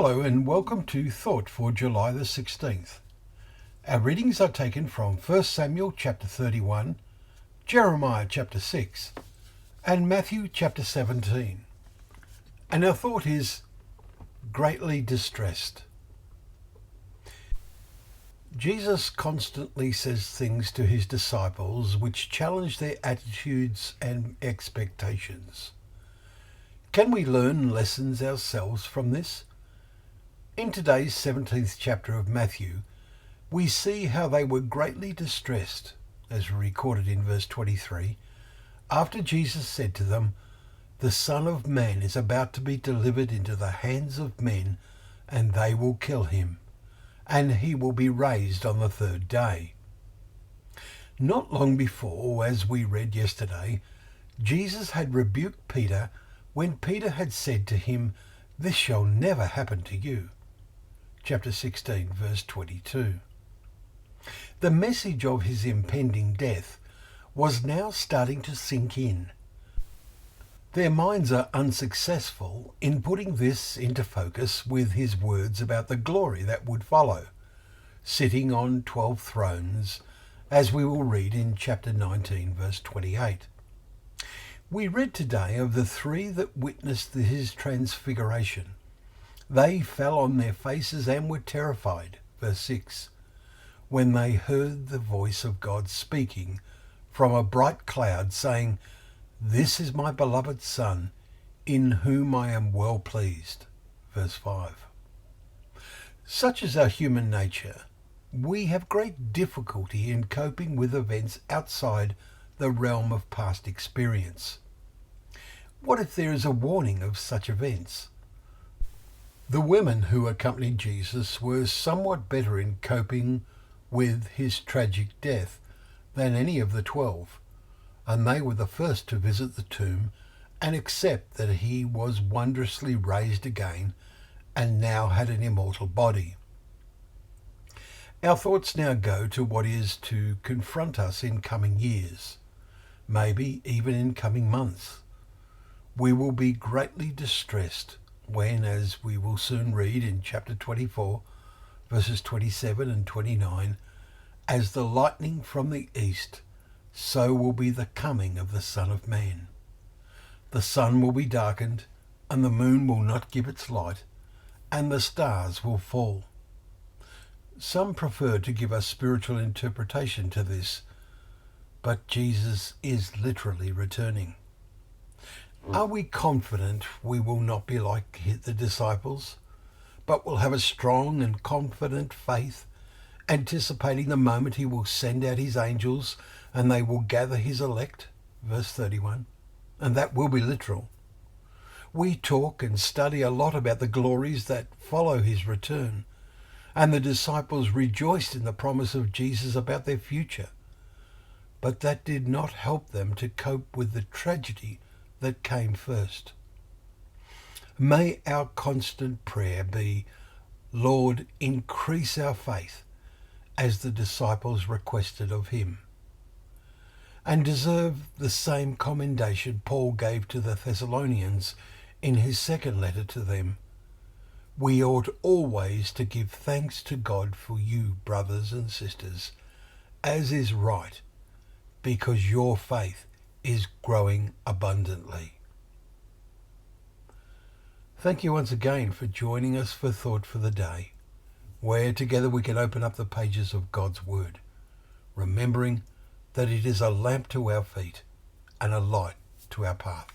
Hello and welcome to Thought for July the 16th. Our readings are taken from 1 Samuel chapter 31, Jeremiah chapter 6 and Matthew chapter 17. And our thought is greatly distressed. Jesus constantly says things to his disciples which challenge their attitudes and expectations. Can we learn lessons ourselves from this? In today's 17th chapter of Matthew, we see how they were greatly distressed, as recorded in verse 23, after Jesus said to them, "The Son of Man is about to be delivered into the hands of men, and they will kill him, and he will be raised on the third day." Not long before, as we read yesterday, Jesus had rebuked Peter when Peter had said to him, "This shall never happen to you." Chapter 16, verse 22. The message of his impending death was now starting to sink in. Their minds are unsuccessful in putting this into focus with his words about the glory that would follow, sitting on 12 thrones, as we will read in chapter 19, verse 28. We read today of the three that witnessed his transfiguration. They fell on their faces and were terrified, verse 6, when they heard the voice of God speaking from a bright cloud, saying, "This is my beloved Son, in whom I am well pleased," verse 5. Such is our human nature. We have great difficulty in coping with events outside the realm of past experience. What if there is a warning of such events? The women who accompanied Jesus were somewhat better in coping with his tragic death than any of the 12, and they were the first to visit the tomb and accept that he was wondrously raised again and now had an immortal body. Our thoughts now go to what is to confront us in coming years, maybe even in coming months. We will be greatly distressed when, as we will soon read in chapter 24, verses 27 and 29, as the lightning from the east, so will be the coming of the Son of Man. The sun will be darkened, and the moon will not give its light, and the stars will fall. Some prefer to give a spiritual interpretation to this, but Jesus is literally returning. Are we confident we will not be like the disciples, but will have a strong and confident faith, anticipating the moment he will send out his angels and they will gather his elect? Verse 31. And that will be literal. We talk and study a lot about the glories that follow his return, and the disciples rejoiced in the promise of Jesus about their future. But that did not help them to cope with the tragedy that came first. May our constant prayer be, "Lord, increase our faith," as the disciples requested of him, and deserve the same commendation Paul gave to the Thessalonians in his second letter to them. "We ought always to give thanks to God for you, brothers and sisters, as is right, because your faith is growing abundantly." Thank you once again for joining us for Thought for the Day, where together we can open up the pages of God's Word, remembering that it is a lamp to our feet and a light to our path.